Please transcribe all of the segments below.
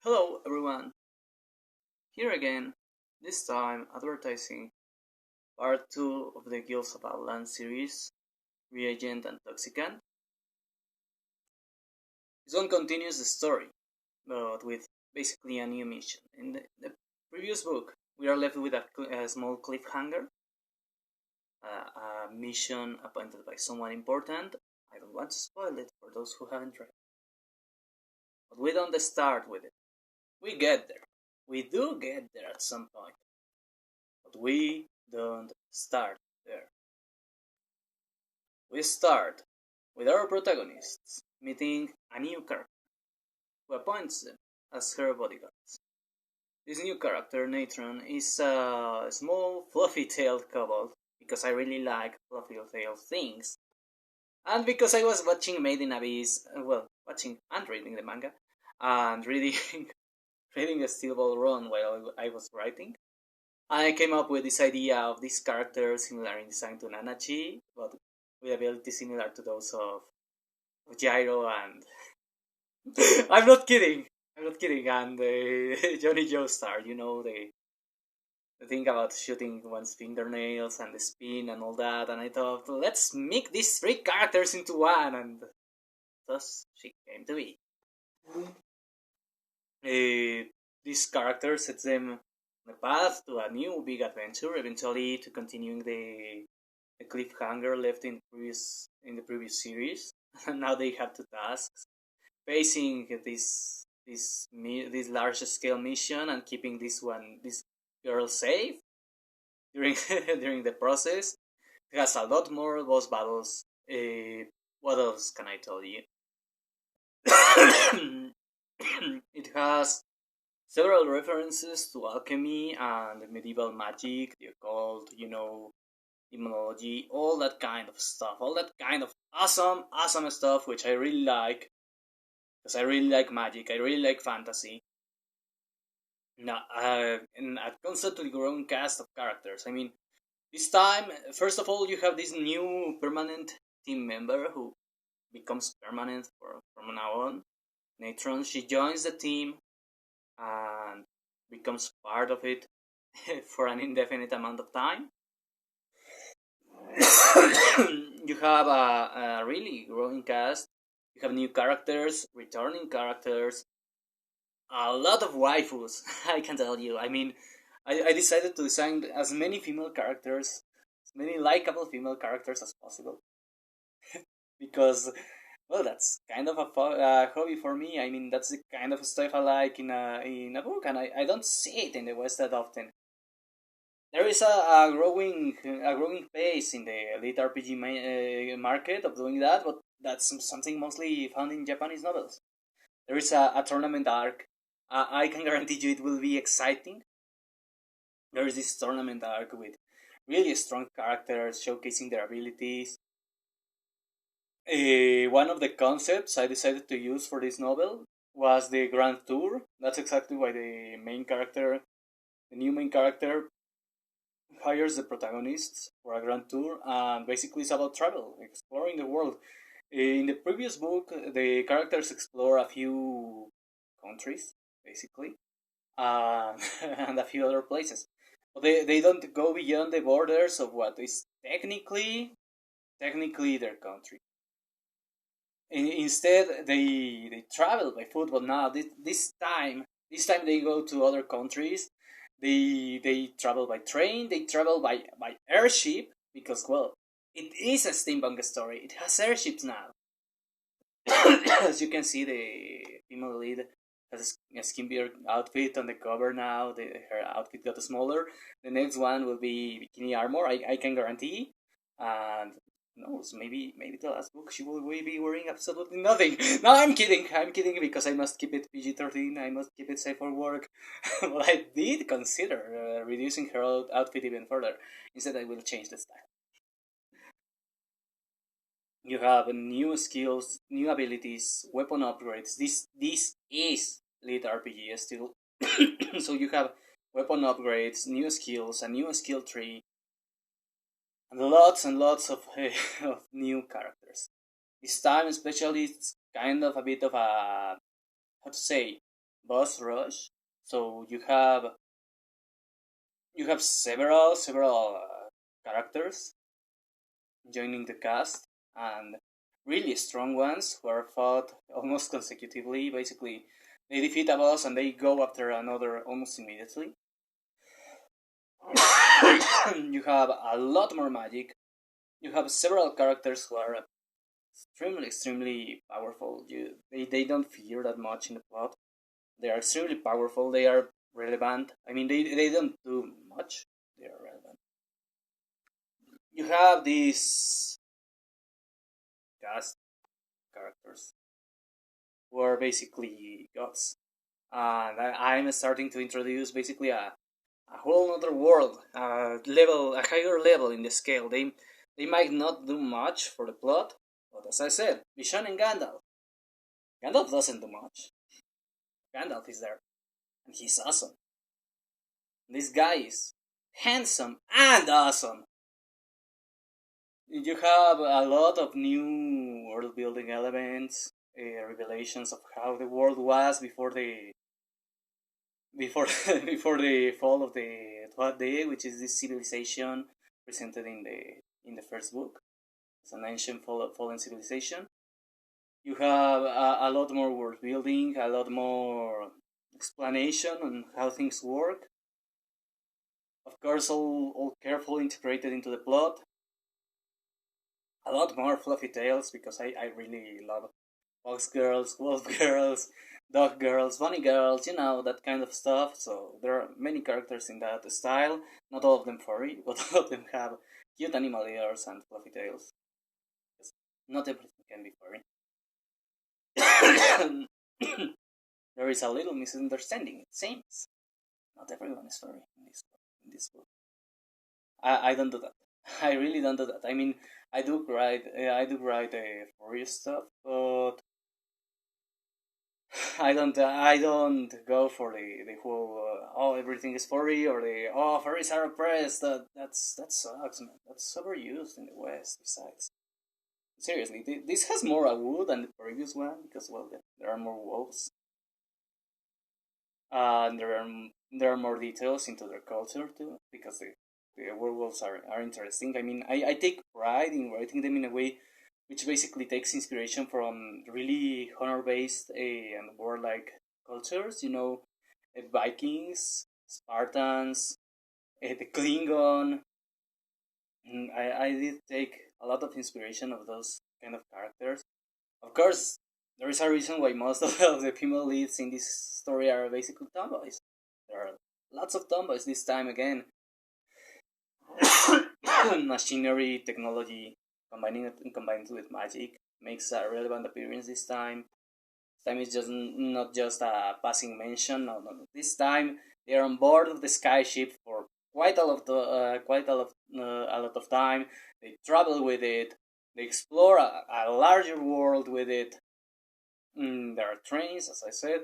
Hello everyone, here again, this time advertising part 2 of the Guilds of Outland series, Reagent and Toxicant. This one continues the story, but with basically a new mission. In the previous book, we are left with a small cliffhanger, a mission appointed by someone important. I don't want to spoil it for those who haven't read. But we don't start with it. We get there. We do get there at some point. But we don't start there. We start with our protagonists meeting a new character who appoints them as her bodyguards. This new character, Natron, is a small fluffy-tailed kobold because I really like fluffy-tailed things, and because I was watching Made in Abyss, watching and reading the manga, and reading reading a Steel Ball Run while I was writing. I came up with this idea of this character similar in design to Nanachi, but with abilities similar to those of Gyro and I'm not kidding. I'm not kidding. And Johnny Joestar, the thing about shooting one's fingernails and the spin and all that. And I thought, let's make these three characters into one, and thus she came to be. This character sets them on the path to a new big adventure, eventually to continuing the cliffhanger left in the previous series. And now they have two tasks: facing this large scale mission and keeping this girl safe during during the process. It has a lot more boss battles. What else can I tell you? It has several references to alchemy and medieval magic, the occult, demonology, all that kind of stuff, all that kind of awesome stuff, which I really like, because I really like magic, I really like fantasy. Now, and a constantly growing cast of characters. I mean, this time, first of all, you have this new permanent team member who becomes permanent from now on. Natron, she joins the team and becomes part of it for an indefinite amount of time. You have a really growing cast. You have new characters, returning characters, a lot of waifus. I can tell you. I mean, I decided to design as many female characters, as many likable female characters as possible, because well, that's kind of a hobby for me. I mean, that's the kind of stuff I like in a book, and I don't see it in the West that often. There is a growing pace in the elite RPG market of doing that, but that's something mostly found in Japanese novels. There is a tournament arc. I can guarantee you it will be exciting. There is this tournament arc with really strong characters showcasing their abilities. One of the concepts I decided to use for this novel was the Grand Tour. That's exactly why the new main character, hires the protagonists for a grand tour, and basically it's about travel, exploring the world. In the previous book, the characters explore a few countries, basically, and a few other places. But they don't go beyond the borders of what is technically their country. Instead, they travel by foot, but now this time they go to other countries. They travel by train. They travel by airship because well, it is a steampunk story. It has airships now. As you can see, the female lead has a skimpier outfit on the cover now. Her outfit got smaller. The next one will be bikini armor. I can guarantee. And who knows, maybe the last book she will be wearing absolutely nothing. No, I'm kidding. I'm kidding because I must keep it PG-13. I must keep it safe for work. Well, I did consider reducing her outfit even further. Instead, I will change the style. You have new skills, new abilities, weapon upgrades. This is lead RPG still. So you have weapon upgrades, new skills, a new skill tree, and lots of, of new characters. This time, especially, it's kind of a bit of a how to say boss rush. So you have several characters joining the cast, and really strong ones who are fought almost consecutively. Basically, they defeat a boss and they go after another almost immediately. You have a lot more magic. You have several characters who are extremely powerful. They don't fear that much in the plot. They are extremely powerful. They are relevant. I mean, they don't do much. They are relevant. You have these cast characters who are basically gods, and I'm starting to introduce basically a whole other world, a higher level in the scale. They might not do much for the plot, but as I said, Vision and Gandalf. Gandalf doesn't do much. Gandalf is there, and he's awesome. This guy is handsome and awesome. You have a lot of new world building elements, revelations of how the world was before before the fall of the Twat Day, which is this civilization presented in the first book. It's an ancient fallen civilization. You have a lot more world building, a lot more explanation on how things work. Of course, all carefully integrated into the plot. A lot more fluffy tales because I really love fox girls, wolf girls, dog girls, bunny girls, that kind of stuff. So there are many characters in that style. Not all of them furry, but all of them have cute animal ears and fluffy tails. Not everything can be furry. There is a little misunderstanding, it seems. Not everyone is furry in this book. I don't do that. I really don't do that. I mean, I do write furry stuff, but I don't go for the whole everything is furry or the furries are oppressed. That sucks, man. That's overused in the West. Besides, seriously, this has more wood than the previous one because well, there are more wolves, and there are more details into their culture too because the werewolves are interesting. I mean, I take pride in writing them in a way which basically takes inspiration from really honor based and warlike cultures. Vikings, Spartans, the Klingon. I did take a lot of inspiration of those kind of characters. Of course, there is a reason why most of the female leads in this story are basically tomboys. There are lots of tomboys this time again. Machinery, technology, combined with magic makes a relevant appearance this time. This time is just not just a passing mention. No, no, no. This time they are on board of the sky ship for quite a lot of time. They travel with it. They explore a larger world with it. There are trains, as I said,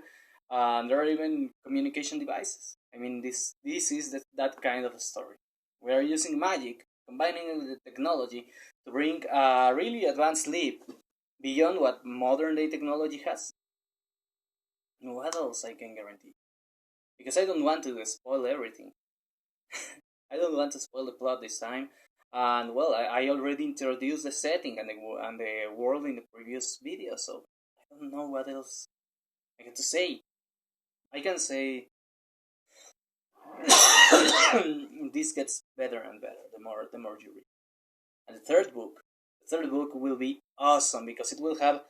and there are even communication devices. I mean, this is that kind of a story. We are using magic, combining it with the technology to bring a really advanced leap beyond what modern day technology has. What else I can guarantee? Because I don't want to spoil everything. I don't want to spoil the plot this time. And well, I already introduced the setting and the world in the previous video, so I don't know what else I have to say. I can say this gets better and better the more you read. And the third book will be awesome because it will have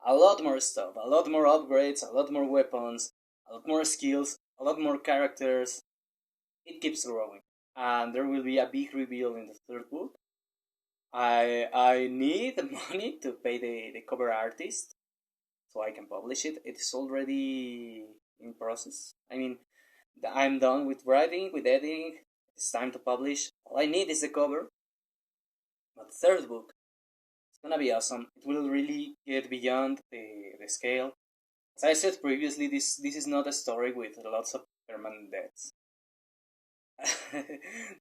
a lot more stuff, a lot more upgrades, a lot more weapons, a lot more skills, a lot more characters. It keeps growing, and there will be a big reveal in the third book. I need the money to pay the cover artist so I can publish it. It is already in process. I mean, I'm done with writing, with editing. It's time to publish. All I need is the cover. But the third book, it's gonna be awesome. It will really get beyond the scale. As I said previously, this is not a story with lots of permanent deaths.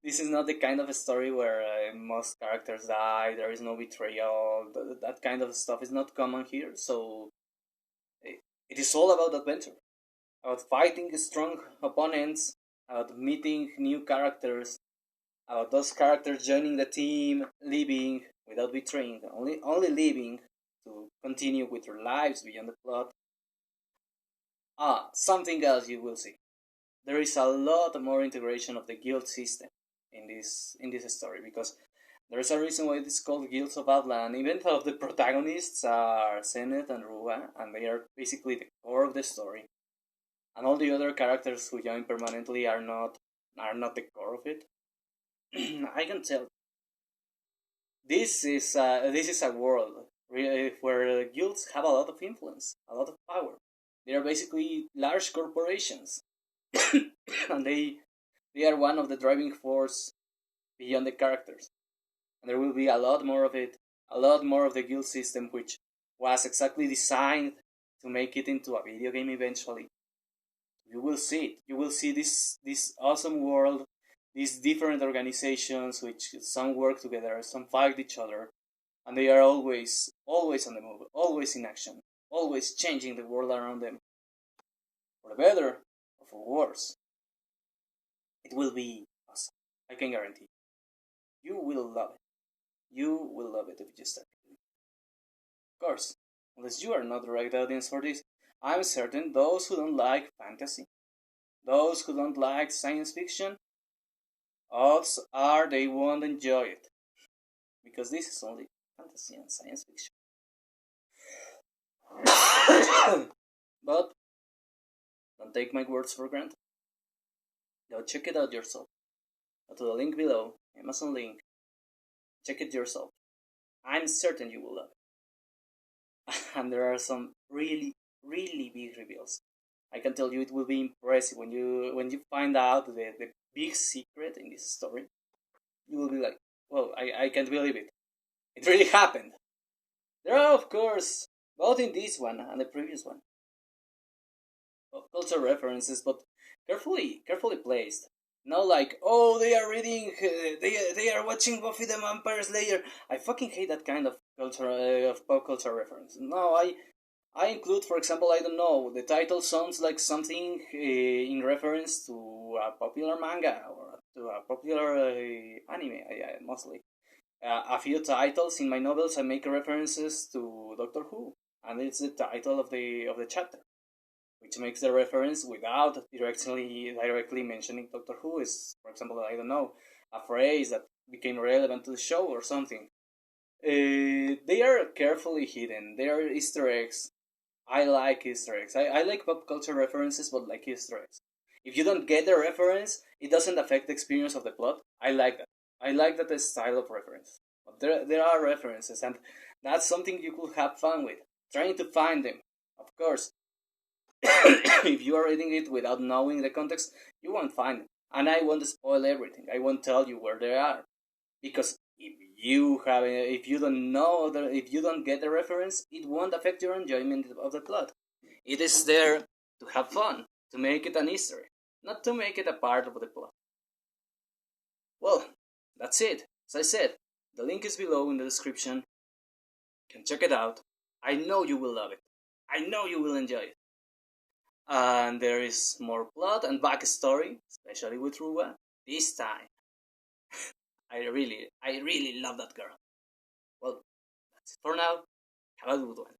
This is not the kind of a story where most characters die, there is no betrayal, that kind of stuff is not common here, so it is all about adventure. about fighting strong opponents, about meeting new characters, about those characters joining the team, leaving without betraying, only leaving to continue with their lives beyond the plot. Something else you will see. There is a lot more integration of the guild system in this story, because there's a reason why it is called Guilds of Outland, even though the protagonists are Zenet and Rua, and they are basically the core of the story, and all the other characters who join permanently are not the core of it. I can tell this is a world where guilds have a lot of influence, a lot of power. They are basically large corporations, and they are one of the driving force beyond the characters. And there will be a lot more of it, a lot more of the guild system, which was exactly designed to make it into a video game eventually. You will see it. You will see this awesome world, these different organizations, which some work together, some fight each other, and they are always on the move, always in action, always changing the world around them, for the better or for worse. It will be awesome. I can guarantee. You will love it. You will love it if you start reading. Of course, unless you are not the right audience for this, I'm certain those who don't like fantasy, those who don't like science fiction, odds are they won't enjoy it, because this is only fantasy and science fiction. But don't take my words for granted. Go check it out yourself. Go to the link below, Amazon link. Check it yourself. I'm certain you will love it. And there are some really, really big reveals. I can tell you it will be impressive when you find out the big secret in this story. You will be like, whoa, I can't believe it. It really happened. There are, of course, both in this one and the previous one, culture references, but carefully placed. Not like, oh, they are reading, they are watching Buffy the Vampire Slayer. I fucking hate that kind of culture, of pop culture reference. No, I include, for example, I don't know, the title sounds like something in reference to a popular manga or to a popular anime, mostly. A few titles in my novels I make references to Doctor Who, and it's the title of the chapter, which makes the reference without directly mentioning Doctor Who. Is, for example, I don't know, a phrase that became relevant to the show or something. They are carefully hidden. They are Easter eggs. I like Easter eggs. I like pop culture references, but like Easter eggs. If you don't get the reference, it doesn't affect the experience of the plot. I like that. I like that style of reference. But there are references, and that's something you could have fun with. Trying to find them, of course. If you are reading it without knowing the context, you won't find them. And I won't spoil everything. I won't tell you where they are. Because if you don't know, if you don't get the reference, it won't affect your enjoyment of the plot. It is there to have fun, to make it an Easter egg, not to make it a part of the plot. Well, that's it. As I said, the link is below in the description. You can check it out. I know you will love it. I know you will enjoy it. And there is more plot and backstory, especially with Ruba, this time. I really love that girl. Well, that's it for now. Have a good one.